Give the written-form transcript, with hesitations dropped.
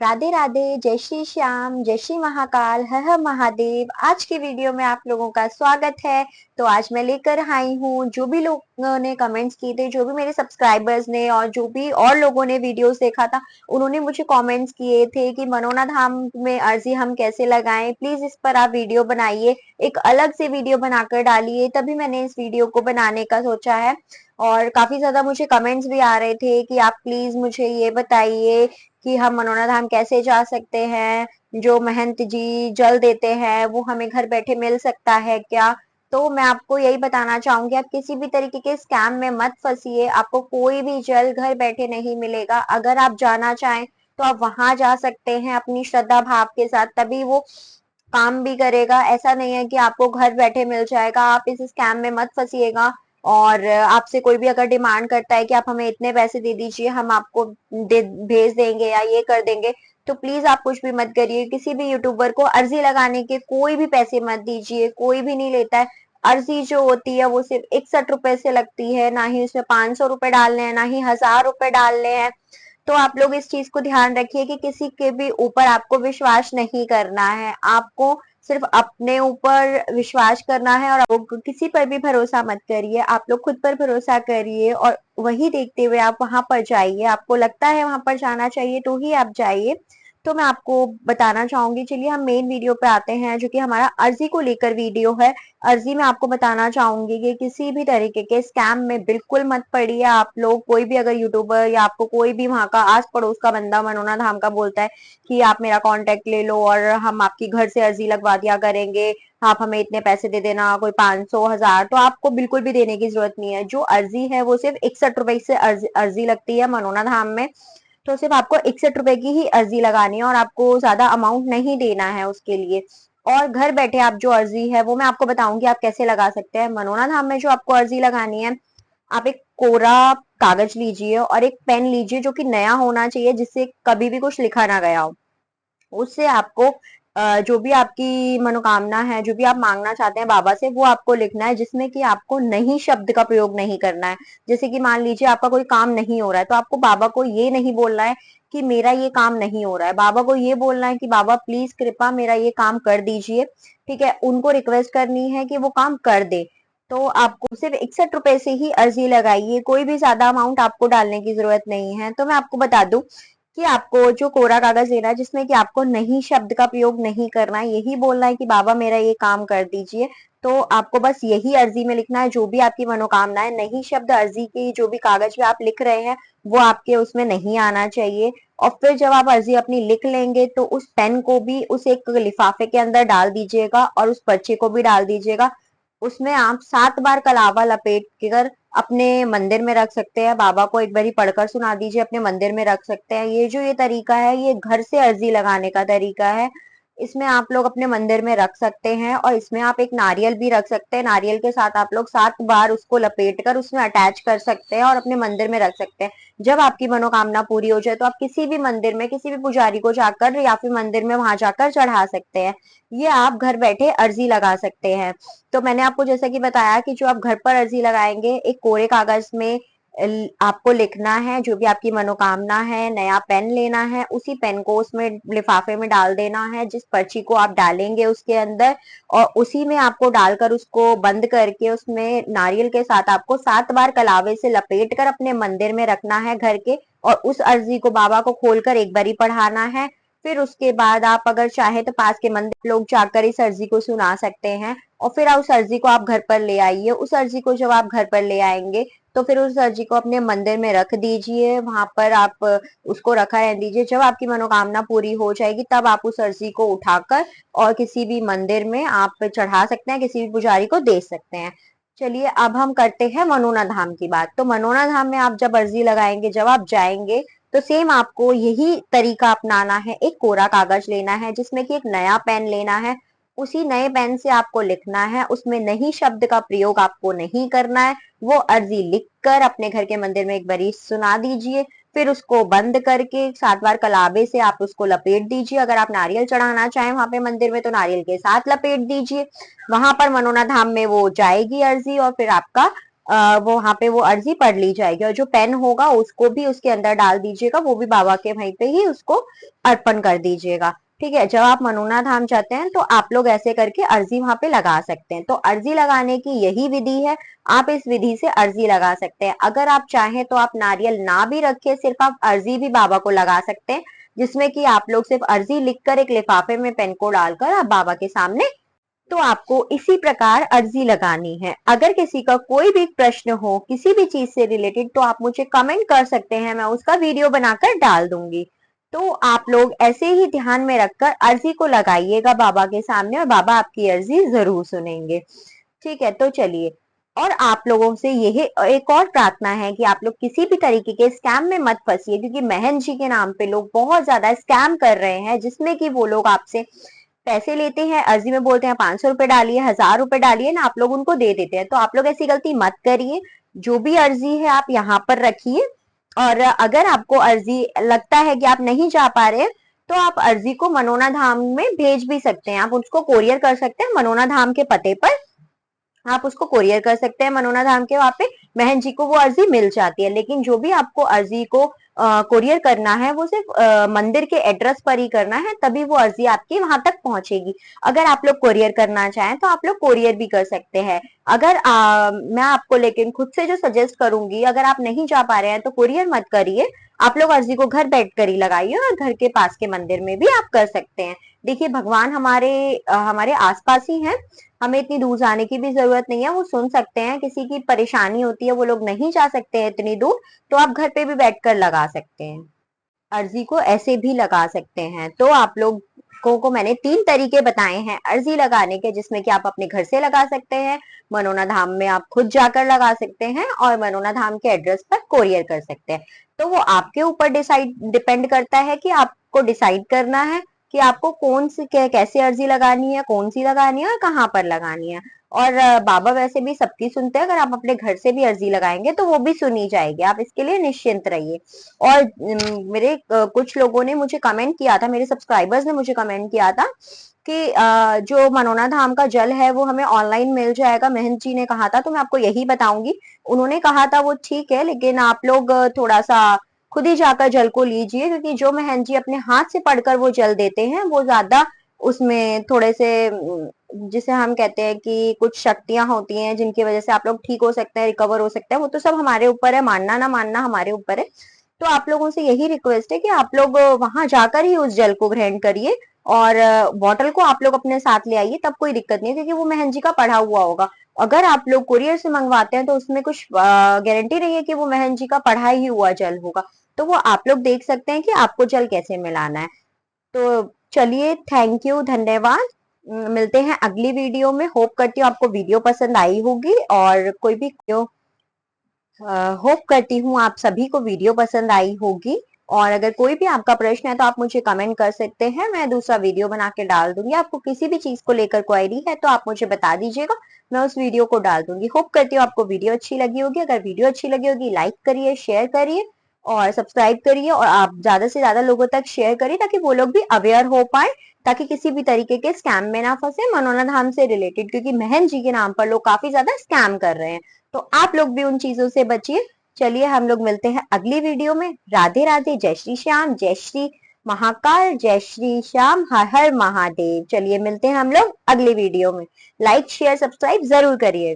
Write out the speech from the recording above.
राधे राधे, जय श्री श्याम, जय श्री महाकाल, हर हर महादेव। आज की वीडियो में आप लोगों का स्वागत है। तो आज मैं लेकर आई हूँ, जो भी लोगों ने कमेंट्स किए थे, जो भी मेरे सब्सक्राइबर्स ने और जो भी और लोगों ने वीडियोस देखा था, उन्होंने मुझे कमेंट्स किए थे कि मनोना धाम में अर्जी हम कैसे लगाएं, प्लीज इस पर आप वीडियो बनाइए, एक अलग से वीडियो बनाकर डालिए। तभी मैंने इस वीडियो को बनाने का सोचा है। और काफी ज्यादा मुझे कमेंट्स भी आ रहे थे कि आप प्लीज मुझे ये बताइए कि हम मनोना धाम कैसे जा सकते हैं, जो महंत जी जल देते हैं वो हमें घर बैठे मिल सकता है क्या। तो मैं आपको यही बताना चाहूंगी, आप किसी भी तरीके के स्कैम में मत फंसिए। आपको कोई भी जल घर बैठे नहीं मिलेगा। अगर आप जाना चाहें तो आप वहां जा सकते हैं अपनी श्रद्धा भाव के साथ, तभी वो काम भी करेगा। ऐसा नहीं है कि आपको घर बैठे मिल जाएगा। आप इस स्कैम में मत फंसिएगा। और आपसे कोई भी अगर डिमांड करता है कि आप हमें इतने पैसे दे दीजिए, हम आपको भेज देंगे या ये कर देंगे, तो प्लीज आप कुछ भी मत करिए। किसी भी यूट्यूबर को अर्जी लगाने के कोई भी पैसे मत दीजिए, कोई भी नहीं लेता है। अर्जी जो होती है वो सिर्फ 61 रुपए से लगती है, ना ही उसमें 500 रुपए डालने हैं, ना ही 1000 रुपए डालने हैं। तो आप लोग इस चीज को ध्यान रखिए कि किसी के भी ऊपर आपको विश्वास नहीं करना है। आपको सिर्फ अपने ऊपर विश्वास करना है, और आप किसी पर भी भरोसा मत करिए। आप लोग खुद पर भरोसा करिए और वही देखते हुए आप वहां पर जाइए। आपको लगता है वहां पर जाना चाहिए तो ही आप जाइए। तो मैं आपको बताना चाहूंगी, चलिए हम मेन वीडियो पे आते हैं, जो कि हमारा अर्जी को लेकर वीडियो है। अर्जी में आपको बताना चाहूंगी कि किसी भी तरीके के स्कैम में बिल्कुल मत पड़िए आप लोग। कोई भी अगर यूट्यूबर या आपको कोई भी वहां का आस पड़ोस का बंदा मनोना धाम का बोलता है कि आप मेरा कांटेक्ट ले लो और हम आपकी घर से अर्जी लगवा दिया करेंगे, आप हमें इतने पैसे दे देना, कोई 500 1000, तो आपको बिल्कुल भी देने की जरूरत नहीं है। जो अर्जी है वो सिर्फ 61 रुपए से अर्जी लगती है मनोना धाम में। तो सिर्फ आपको 61 रुपए की ही अर्जी लगानी है और आपको ज्यादा अमाउंट नहीं देना है उसके लिए। और घर बैठे आप जो अर्जी है वो मैं आपको बताऊंगी आप कैसे लगा सकते हैं। मनोना धाम में जो आपको अर्जी लगानी है, आप एक कोरा कागज लीजिए और एक पेन लीजिए जो कि नया होना चाहिए, जिससे कभी भी कुछ लिखा ना गया हो। उससे आपको जो भी आपकी मनोकामना है, जो भी आप मांगना चाहते हैं बाबा से, वो आपको लिखना है, जिसमें कि आपको नहीं शब्द का प्रयोग नहीं करना है। जैसे कि मान लीजिए आपका कोई काम नहीं हो रहा है, तो आपको बाबा को ये नहीं बोलना है कि मेरा ये काम नहीं हो रहा है। बाबा को ये बोलना है कि बाबा प्लीज कृपा मेरा ये काम कर दीजिए। ठीक है, उनको रिक्वेस्ट करनी है कि वो काम कर दे। तो आपको सिर्फ 61 रुपए से ही अर्जी लगाइए, कोई भी ज्यादा अमाउंट आपको डालने की जरूरत नहीं है। तो मैं आपको बता दूं कि आपको जो कोरा कागज लेना है, जिसमें कि आपको नहीं शब्द का प्रयोग नहीं करना है, यही बोलना है कि बाबा मेरा ये काम कर दीजिए। तो आपको बस यही अर्जी में लिखना है, जो भी आपकी मनोकामना है। नहीं शब्द अर्जी के जो भी कागज पे आप लिख रहे हैं वो आपके उसमें नहीं आना चाहिए। और फिर जब आप अर्जी अपनी लिख लेंगे तो उस पेन को भी उस एक लिफाफे के अंदर डाल दीजिएगा और उस पर्चे को भी डाल दीजिएगा। उसमें आप 7 बार कलावा लपेट कर अपने मंदिर में रख सकते हैं। बाबा को एक बारी पढ़कर सुना दीजिए, अपने मंदिर में रख सकते हैं। ये तरीका है, ये घर से अर्जी लगाने का तरीका है। इसमें आप लोग अपने मंदिर में रख सकते हैं और इसमें आप एक नारियल भी रख सकते हैं। नारियल के साथ आप लोग 7 बार उसको लपेट कर उसमें अटैच कर सकते हैं और अपने मंदिर में रख सकते हैं। जब आपकी मनोकामना पूरी हो जाए तो आप किसी भी मंदिर में किसी भी पुजारी को जाकर या फिर मंदिर में वहां जाकर चढ़ा सकते हैं। ये आप घर बैठे अर्जी लगा सकते हैं। तो मैंने आपको जैसा कि बताया कि जो आप घर पर अर्जी लगाएंगे, एक कोरे कागज में आपको लिखना है जो भी आपकी मनोकामना है। नया पेन लेना है, उसी पेन को उसमें लिफाफे में डाल देना है, जिस पर्ची को आप डालेंगे उसके अंदर, और उसी में आपको डालकर उसको बंद करके उसमें नारियल के साथ आपको 7 बार कलावे से लपेट कर अपने मंदिर में रखना है घर के। और उस अर्जी को बाबा को खोलकर एक बारी पढ़ाना है। फिर उसके बाद आप अगर चाहे तो पास के मंदिर लोग जाकर इस अर्जी को सुना सकते हैं। और फिर उस अर्जी को आप घर पर ले आइए। उस अर्जी को जब आप घर पर ले आएंगे तो फिर उस अर्जी को अपने मंदिर में रख दीजिए, वहां पर आप उसको रखा रहने दीजिए। जब आपकी मनोकामना पूरी हो जाएगी तब आप उस अर्जी को उठाकर और किसी भी मंदिर में आप चढ़ा सकते हैं, किसी भी पुजारी को दे सकते हैं। चलिए अब हम करते हैं मनोना धाम की बात। तो मनोना धाम में आप जब अर्जी लगाएंगे, जब आप जाएंगे, तो सेम आपको यही तरीका अपनाना है। एक कोरा कागज लेना है जिसमें कि एक नया पेन लेना है। उसी नए पेन से आपको लिखना है, उसमें नहीं शब्द का प्रयोग आपको नहीं करना है। वो अर्जी लिखकर अपने घर के मंदिर में एक बारी सुना दीजिए। फिर उसको बंद करके 7 बार कलाबे से आप उसको लपेट दीजिए। अगर आप नारियल चढ़ाना चाहें वहां पे मंदिर में तो नारियल के साथ लपेट दीजिए। वहां पर मनोना धाम में वो जाएगी अर्जी और फिर आपका वो वहां पे वो अर्जी पढ़ ली जाएगी, और जो पेन होगा उसको भी उसके अंदर डाल दीजिएगा, वो भी बाबा के वहीं पे ही उसको अर्पण कर दीजिएगा। ठीक है, जब आप मनोना धाम जाते हैं तो आप लोग ऐसे करके अर्जी वहां पे लगा सकते हैं। तो अर्जी लगाने की यही विधि है, आप इस विधि से अर्जी लगा सकते हैं। अगर आप चाहें तो आप नारियल ना भी रखे, सिर्फ आप अर्जी भी बाबा को लगा सकते हैं, जिसमें कि आप लोग सिर्फ अर्जी लिखकर एक लिफाफे में पेन को डालकर आप बाबा के सामने, तो आपको इसी प्रकार अर्जी लगानी है। अगर किसी का कोई भी प्रश्न हो किसी भी चीज से रिलेटेड, तो आप मुझे कमेंट कर सकते हैं, मैं उसका वीडियो बनाकर डाल दूंगी। तो आप लोग ऐसे ही ध्यान में रखकर अर्जी को लगाइएगा बाबा के सामने, और बाबा आपकी अर्जी जरूर सुनेंगे। ठीक है, तो चलिए, और आप लोगों से यही एक और प्रार्थना है कि आप लोग किसी भी तरीके के स्कैम में मत फंसिए, क्योंकि महंत जी के नाम पे लोग बहुत ज्यादा स्कैम कर रहे हैं, जिसमें कि वो लोग आपसे पैसे लेते हैं, अर्जी में बोलते हैं 500 रुपए डालिए, 1000 रुपए डालिए ना, आप लोग उनको दे देते हैं। तो आप लोग ऐसी गलती मत करिए। जो भी अर्जी है आप यहाँ पर रखिए, और अगर आपको अर्जी लगता है कि आप नहीं जा पा रहे हैं, तो आप अर्जी को मनोना धाम में भेज भी सकते हैं, आप उसको कोरियर कर सकते हैं मनोना धाम के पते पर, आप उसको कोरियर कर सकते हैं मनोना धाम के, वहां पे बहन जी को वो अर्जी मिल जाती है। लेकिन जो भी आपको अर्जी को कोरियर करना है वो सिर्फ मंदिर के एड्रेस पर ही करना है, तभी वो अर्जी आपकी वहां तक पहुंचेगी। अगर आप लोग कोरियर करना चाहें तो आप लोग कोरियर भी कर सकते हैं। अगर मैं आपको लेकिन खुद से जो सजेस्ट करूंगी, अगर आप नहीं जा पा रहे हैं तो कोरियर मत करिए, आप लोग अर्जी को घर बैठ कर ही लगाइए, और घर के पास के मंदिर में भी आप कर सकते हैं। देखिए, भगवान हमारे आसपास ही हैं, हमें इतनी दूर जाने की भी जरूरत नहीं है, वो सुन सकते हैं। किसी की परेशानी होती है, वो लोग नहीं जा सकते हैं इतनी दूर, तो आप घर पे भी बैठकर लगा सकते हैं, अर्जी को ऐसे भी लगा सकते हैं। तो आप लोग को मैंने 3 तरीके बताए हैं अर्जी लगाने के, जिसमें कि आप अपने घर से लगा सकते हैं, मनोना धाम में आप खुद जाकर लगा सकते हैं, और मनोना धाम के एड्रेस पर कोरियर कर सकते हैं। तो वो आपके ऊपर डिपेंड करता है कि आपको डिसाइड करना है कि आपको कौन सी कैसे अर्जी लगानी है, कौन सी लगानी है, और कहाँ पर लगानी है। और बाबा वैसे भी सबकी सुनते हैं, अगर आप अपने घर से भी अर्जी लगाएंगे तो वो भी सुनी जाएगी, आप इसके लिए निश्चिंत रहिए। और मेरे कुछ लोगों ने मुझे कमेंट किया था, मेरे सब्सक्राइबर्स ने मुझे कमेंट किया था कि जो मनोना धाम का जल है वो हमें ऑनलाइन मिल जाएगा, महंत जी ने कहा था। तो मैं आपको यही बताऊंगी, उन्होंने कहा था वो ठीक है, लेकिन आप लोग थोड़ा सा खुद ही जाकर जल को लीजिए, क्योंकि जो महंत जी अपने हाथ से पढ़कर वो जल देते हैं, वो ज्यादा उसमें थोड़े से जिसे हम कहते हैं कि कुछ शक्तियां होती हैं, जिनकी वजह से आप लोग ठीक हो सकते हैं, रिकवर हो सकते हैं। वो तो सब हमारे ऊपर है, मानना ना मानना हमारे ऊपर है। तो आप लोगों से यही रिक्वेस्ट है कि आप लोग वहां जाकर ही उस जल को ग्रहण करिए, और बॉटल को आप लोग अपने साथ ले आइए, तब कोई दिक्कत नहीं है, क्योंकि वो महंत जी का पढ़ा हुआ होगा। अगर आप लोग कुरियर से मंगवाते हैं तो उसमें कुछ गारंटी नहीं है कि वो महंत जी का पढ़ा ही हुआ जल होगा। तो वो आप लोग देख सकते हैं कि आपको जल कैसे मिलाना है। तो चलिए, थैंक यू, धन्यवाद। मिलते हैं अगली वीडियो में। होप करती हूँ आपको वीडियो पसंद आई होगी, और कोई भी होप करती हूँ आप सभी को वीडियो पसंद आई होगी। और अगर कोई भी आपका प्रश्न है तो आप मुझे कमेंट कर सकते हैं, मैं दूसरा वीडियो बना के डाल दूंगी। आपको किसी भी चीज को लेकर क्वेरी है तो आप मुझे बता दीजिएगा, मैं उस वीडियो को डाल दूंगी। होप करती हूँ आपको वीडियो अच्छी लगी होगी। अगर वीडियो अच्छी लगी होगी, लाइक करिए, शेयर करिए और सब्सक्राइब करिए, और आप ज्यादा से ज्यादा लोगों तक शेयर करिए, ताकि वो लोग भी अवेयर हो पाए, ताकि किसी भी तरीके के स्कैम में ना फंसे मनोना धाम से रिलेटेड, क्योंकि महंत जी के नाम पर लोग काफी ज्यादा स्कैम कर रहे हैं। तो आप लोग भी उन चीजों से बचिए। चलिए, हम लोग मिलते हैं अगली वीडियो में। राधे राधे, जय श्री श्याम, जय श्री महाकाल, जय श्री श्याम, हर हर महादेव। चलिए, मिलते हैं हम लोग अगली वीडियो में। लाइक शेयर सब्सक्राइब जरूर करिए।